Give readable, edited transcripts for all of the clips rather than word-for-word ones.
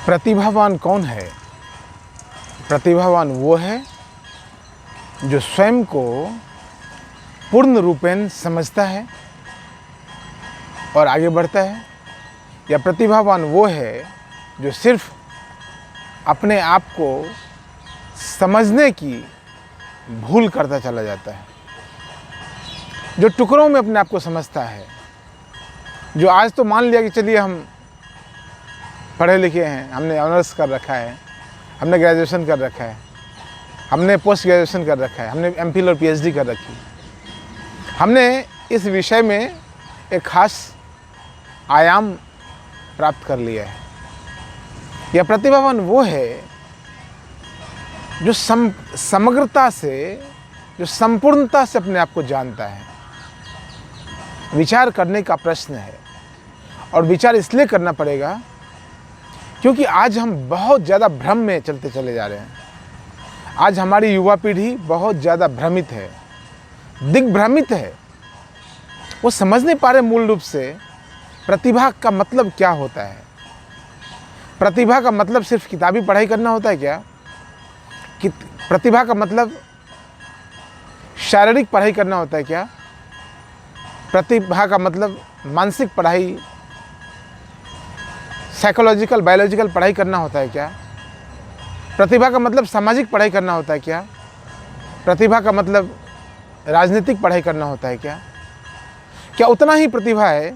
प्रतिभावान कौन है? प्रतिभावान वो है जो स्वयं को पूर्ण रूपेण समझता है और आगे बढ़ता है, या प्रतिभावान वो है जो सिर्फ अपने आप को समझने की भूल करता चला जाता है, जो टुकड़ों में अपने आप को समझता है, जो आज तो मान लिया कि चलिए हम पढ़े लिखे हैं, हमने ऑनर्स कर रखा है, हमने ग्रेजुएशन कर रखा है, हमने पोस्ट ग्रेजुएशन कर रखा है, हमने एमफिल और पीएचडी कर रखी, हमने इस विषय में एक खास आयाम प्राप्त कर लिया है। यह प्रतिभावान वो है जो समग्रता से, जो संपूर्णता से अपने आप को जानता है। विचार करने का प्रश्न है, और विचार इसलिए करना पड़ेगा क्योंकि आज हम बहुत ज़्यादा भ्रम में चलते चले जा रहे हैं। आज हमारी युवा पीढ़ी बहुत ज़्यादा भ्रमित है, दिग्भ्रमित है। वो समझ नहीं पा रहे मूल रूप से प्रतिभा का मतलब क्या होता है। प्रतिभा का मतलब सिर्फ किताबी पढ़ाई करना होता है क्या? कि प्रतिभा का मतलब शारीरिक पढ़ाई करना होता है क्या? प्रतिभा का मतलब मानसिक पढ़ाई, साइकोलॉजिकल, बायोलॉजिकल पढ़ाई करना होता है क्या? प्रतिभा का मतलब सामाजिक पढ़ाई करना होता है क्या? प्रतिभा का मतलब राजनीतिक पढ़ाई करना होता है क्या? क्या उतना ही प्रतिभा है?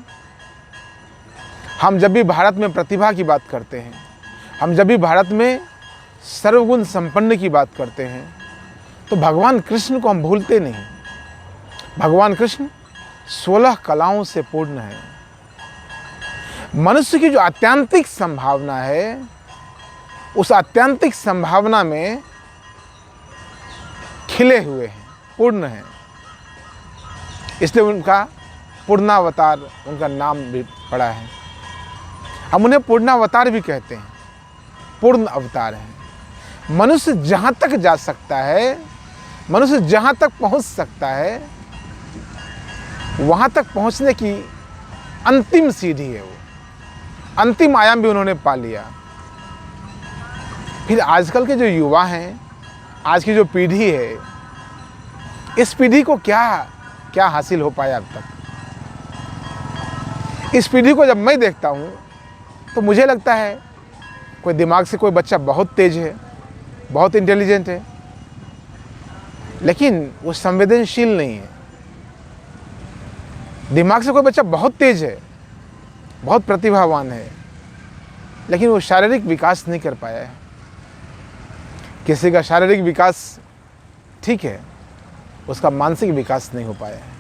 हम जब भी भारत में प्रतिभा की बात करते हैं, हम जब भी भारत में सर्वगुण संपन्न की बात करते हैं, तो भगवान कृष्ण को हम भूलते नहीं। भगवान कृष्ण 16 कलाओं से पूर्ण है। मनुष्य की जो आत्यांतिक संभावना है, उस आत्यांतिक संभावना में खिले हुए हैं, पूर्ण हैं। इसलिए उनका पूर्णावतार, उनका नाम भी पड़ा है। हम उन्हें पूर्णावतार भी कहते हैं, पूर्ण अवतार हैं। मनुष्य जहाँ तक जा सकता है, मनुष्य जहाँ तक पहुँच सकता है, वहाँ तक पहुँचने की अंतिम सीढ़ी है। वो अंतिम आयाम भी उन्होंने पा लिया। फिर आजकल के जो युवा हैं, आज की जो पीढ़ी है, इस पीढ़ी को क्या हासिल हो पाया अब तक? इस पीढ़ी को जब मैं देखता हूँ तो मुझे लगता है कोई दिमाग से कोई बच्चा बहुत तेज है, बहुत इंटेलिजेंट है, लेकिन वो संवेदनशील नहीं है। दिमाग से कोई बच्चा बहुत तेज है, बहुत प्रतिभावान है, लेकिन वो शारीरिक विकास नहीं कर पाया है। किसी का शारीरिक विकास ठीक है, उसका मानसिक विकास नहीं हो पाया है।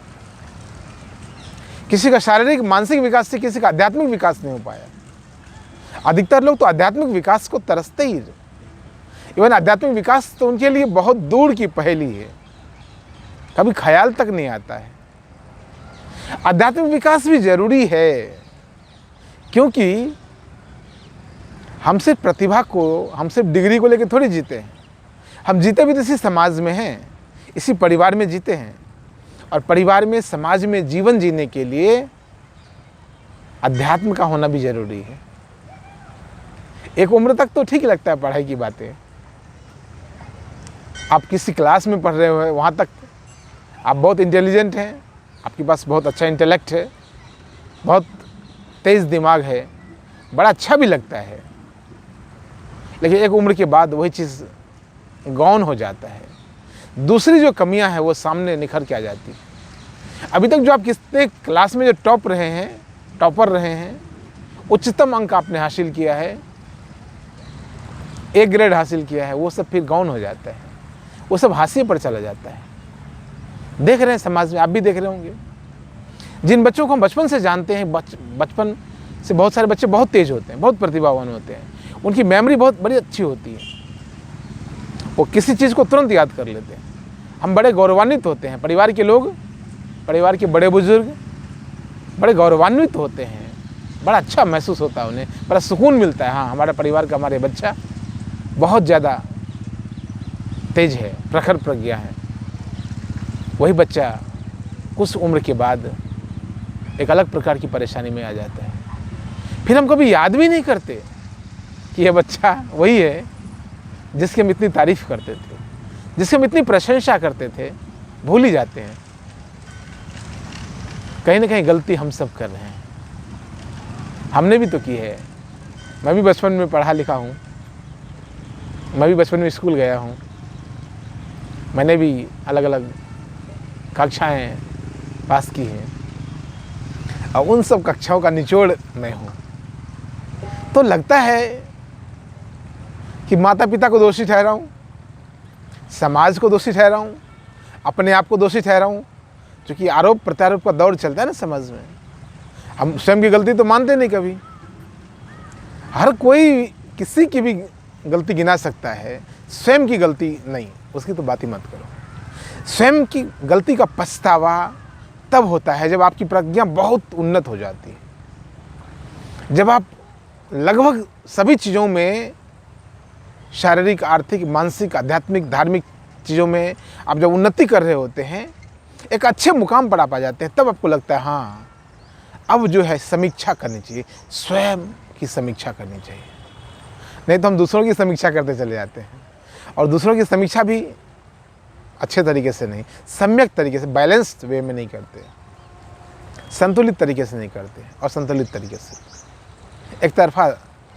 किसी का शारीरिक मानसिक विकास से किसी का आध्यात्मिक विकास नहीं हो पाया। अधिकतर लोग तो आध्यात्मिक विकास को तरसते ही, इवन आध्यात्मिक विकास तो उनके लिए बहुत दूर की पहेली है, कभी ख्याल तक नहीं आता है। आध्यात्मिक विकास भी जरूरी है, क्योंकि हम सिर्फ प्रतिभा को, हम सिर्फ डिग्री को लेकर थोड़ी जीते हैं। हम जीते भी तो इसी समाज में हैं, इसी परिवार में जीते हैं, और परिवार में, समाज में जीवन जीने के लिए अध्यात्म का होना भी जरूरी है। एक उम्र तक तो ठीक लगता है पढ़ाई की बातें, आप किसी क्लास में पढ़ रहे हो, वहाँ तक आप बहुत इंटेलिजेंट हैं, आपके पास बहुत अच्छा इंटेलेक्ट है, बहुत तेज़ दिमाग है, बड़ा अच्छा भी लगता है। लेकिन एक उम्र के बाद वही चीज़ गौन हो जाता है। दूसरी जो कमियां हैं वो सामने निखर के आ जाती है। अभी तक जो आप कितने क्लास में जो टॉपर रहे हैं, उच्चतम अंक आपने हासिल किया है, ए ग्रेड हासिल किया है, वो सब फिर गौन हो जाता है, वो सब हाशिए पर चला जाता है। देख रहे हैं समाज में, आप भी देख रहे होंगे, जिन बच्चों को हम बचपन से जानते हैं, बचपन से बहुत सारे बच्चे बहुत तेज होते हैं, बहुत प्रतिभावान होते हैं, उनकी मेमोरी बहुत बड़ी अच्छी होती है, वो किसी चीज़ को तुरंत याद कर लेते हैं। हम बड़े गौरवान्वित होते हैं, परिवार के लोग, परिवार के बड़े बुजुर्ग बड़े गौरवान्वित होते हैं, बड़ा अच्छा महसूस होता है उन्हें, बड़ा सुकून मिलता है। हाँ, हमारा परिवार का, हमारे बच्चा बहुत ज़्यादा तेज है, प्रखर प्रज्ञा है। वही बच्चा कुछ उम्र के बाद एक अलग प्रकार की परेशानी में आ जाता है। फिर हम कभी याद भी नहीं करते कि यह बच्चा वही है जिसकी हम इतनी तारीफ़ करते थे, जिसकी हम इतनी प्रशंसा करते थे, भूल ही जाते हैं। कहीं ना कहीं गलती हम सब कर रहे हैं, हमने भी तो की है। मैं भी बचपन में पढ़ा लिखा हूँ, मैं भी बचपन में स्कूल गया हूँ, मैंने भी अलग अलग कक्षाएं पास की हैं और उन सब कक्षाओं का निचोड़ मैं हूँ। तो लगता है कि माता पिता को दोषी ठहराऊँ, समाज को दोषी ठहराऊँ, अपने आप को दोषी ठहराऊँ, क्योंकि आरोप प्रत्यारोप का दौर चलता है ना समाज में। हम स्वयं की गलती तो मानते नहीं कभी। हर कोई किसी की भी गलती गिना सकता है, स्वयं की गलती नहीं, उसकी तो बात ही मत करो। स्वयं की गलती का पछतावा तब होता है जब आपकी प्रज्ञा बहुत उन्नत हो जाती है, जब आप लगभग सभी चीज़ों में, शारीरिक, आर्थिक, मानसिक, आध्यात्मिक, धार्मिक चीज़ों में आप जब उन्नति कर रहे होते हैं, एक अच्छे मुकाम पर आप आ जाते हैं, तब आपको लगता है हाँ अब जो है समीक्षा करनी चाहिए, स्वयं की समीक्षा करनी चाहिए। नहीं तो हम दूसरों की समीक्षा करते चले जाते हैं, और दूसरों की समीक्षा भी अच्छे तरीके से नहीं, सम्यक तरीके से, बैलेंस्ड वे में नहीं करते, संतुलित तरीके से नहीं करते, और संतुलित तरीके से एक तरफा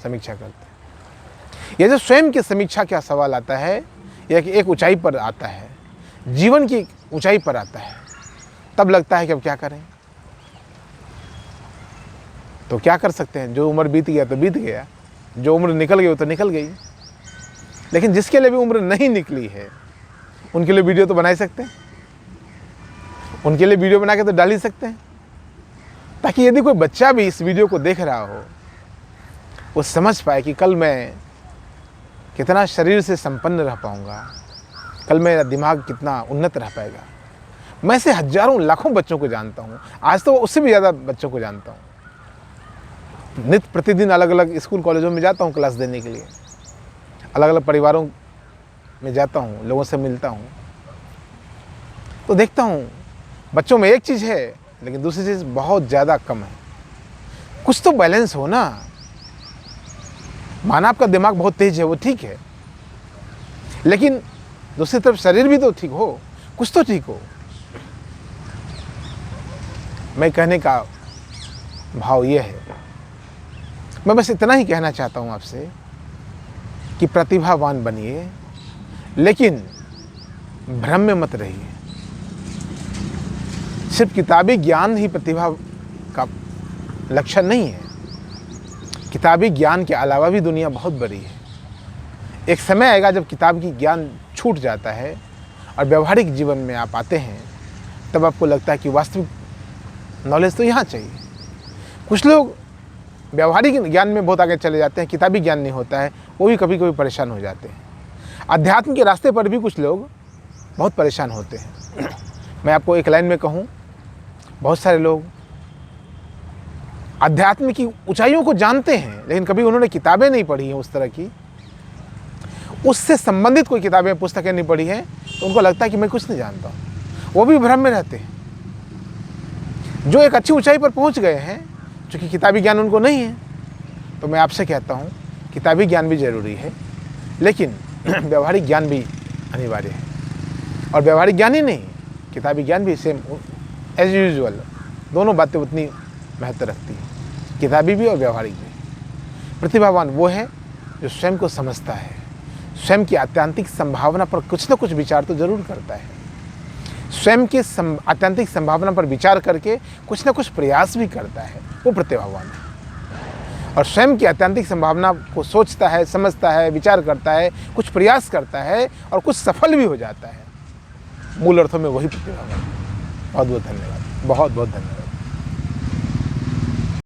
समीक्षा करते हैं। ये जो स्वयं की समीक्षा का सवाल आता है, यह कि एक ऊंचाई पर आता है, जीवन की ऊंचाई पर आता है, तब लगता है कि अब क्या करें। तो क्या कर सकते हैं, जो उम्र बीत गया तो बीत गया, जो उम्र निकल गई वो तो निकल गई। लेकिन जिसके लिए भी उम्र नहीं निकली है, उनके लिए वीडियो तो बना ही सकते हैं, उनके लिए वीडियो बना के तो डाल ही सकते हैं, ताकि यदि कोई बच्चा भी इस वीडियो को देख रहा हो, वो समझ पाए कि कल मैं कितना शरीर से संपन्न रह पाऊंगा, कल मेरा दिमाग कितना उन्नत रह पाएगा। मैं ऐसे हजारों लाखों बच्चों को जानता हूँ, आज तो उससे भी ज़्यादा बच्चों को जानता हूँ। नित्य प्रतिदिन अलग अलग स्कूल कॉलेजों में जाता हूँ क्लास देने के लिए, अलग अलग परिवारों में जाता हूँ, लोगों से मिलता हूँ, तो देखता हूँ बच्चों में एक चीज़ है लेकिन दूसरी चीज़ बहुत ज़्यादा कम है। कुछ तो बैलेंस हो ना। माना आपका दिमाग बहुत तेज है, वो ठीक है, लेकिन दूसरी तरफ शरीर भी तो ठीक हो, कुछ तो ठीक हो। मैं कहने का भाव ये है, मैं बस इतना ही कहना चाहता हूँ आपसे कि प्रतिभावान बनिए, लेकिन भ्रम में मत रहिए। सिर्फ किताबी ज्ञान ही प्रतिभा का लक्षण नहीं है। किताबी ज्ञान के अलावा भी दुनिया बहुत बड़ी है। एक समय आएगा जब किताब की ज्ञान छूट जाता है और व्यवहारिक जीवन में आप आते हैं, तब आपको लगता है कि वास्तविक नॉलेज तो यहाँ चाहिए। कुछ लोग व्यवहारिक ज्ञान में बहुत आगे चले जाते हैं, किताबी ज्ञान नहीं होता है, वो भी कभी कभी परेशान हो जाते हैं। अध्यात्म के रास्ते पर भी कुछ लोग बहुत परेशान होते हैं। मैं आपको एक लाइन में कहूँ, बहुत सारे लोग अध्यात्म की ऊंचाइयों को जानते हैं, लेकिन कभी उन्होंने किताबें नहीं पढ़ी हैं उस तरह की, उससे संबंधित कोई किताबें, पुस्तकें नहीं पढ़ी हैं, तो उनको लगता है कि मैं कुछ नहीं जानता हूँ। वो भी भ्रम में रहते हैं। जो एक अच्छी ऊंचाई पर पहुँच गए हैं, चूँकि किताबी ज्ञान उनको नहीं है, तो मैं आपसे कहता हूँ किताबी ज्ञान भी ज़रूरी है, लेकिन व्यवहारिक ज्ञान भी अनिवार्य है। और व्यवहारिक ज्ञान ही नहीं, किताबी ज्ञान भी सेम एज यूजुअल, दोनों बातें उतनी महत्व रखती है, किताबी भी और व्यवहारिक भी। प्रतिभावान वो है जो स्वयं को समझता है, स्वयं की आत्यंतिक संभावना पर कुछ न कुछ विचार तो जरूर करता है, स्वयं के आत्यंतिक संभावना पर विचार करके कुछ न कुछ प्रयास भी करता है, वो प्रतिभावान है। और स्वयं की आत्यंतिक संभावना को सोचता है, समझता है, विचार करता है, कुछ प्रयास करता है और कुछ सफल भी हो जाता है। मूल अर्थों में वही प्रतिभावान है। बहुत बहुत धन्यवाद, बहुत बहुत धन्यवाद।